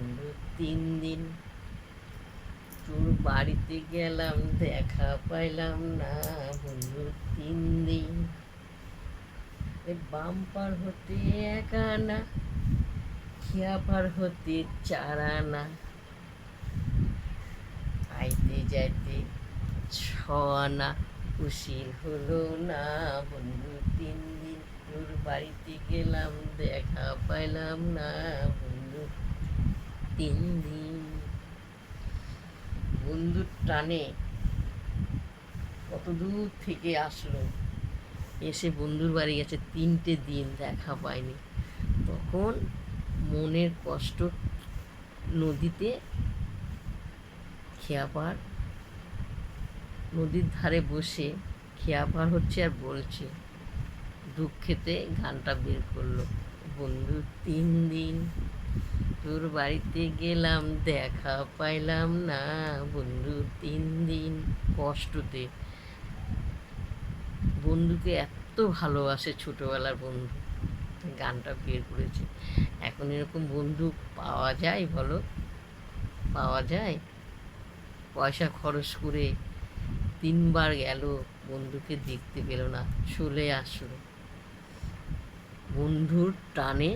বন্ধু 3 দিন তোর বাড়িতে গেলাম, দেখা পাইলাম না বন্ধু 3 দিন। বাম্পার হতে 1 আনা, খিয়াপার হতে 4 আনা, আইতে যাইতে 6 আনা, উশির হলো না বন্ধু 3 দিন তোর বাড়িতে গেলাম, দেখা পাইলাম না বন্ধু 3 দিন। বন্ধুর টানে কত দূর থেকে আসলো, এসে বন্ধুর বাড়ি গেছে, 3টে দিন দেখা পায়নি। তখন মনের কষ্ট নদীতে খেয়াপার, নদীর ধারে বসে খেয়াপার হচ্ছে আর বলছে, দুঃখেতে গানটা বের করলো। বন্ধু 3 দিন তোর বাড়িতে গেলাম, দেখা পাইলাম না বন্ধু 3 দিন। কষ্টতে বন্ধুকে এত ভালোবাসে ছোটবেলার বন্ধু, গানটা বের করেছে। এখন এরকম বন্ধু পাওয়া যায় বলো? পাওয়া যায়? পয়সা খরচ করে 3বার গেল, বন্ধুকে দেখতে পেল না, চলে আসলো। বন্ধুর টানে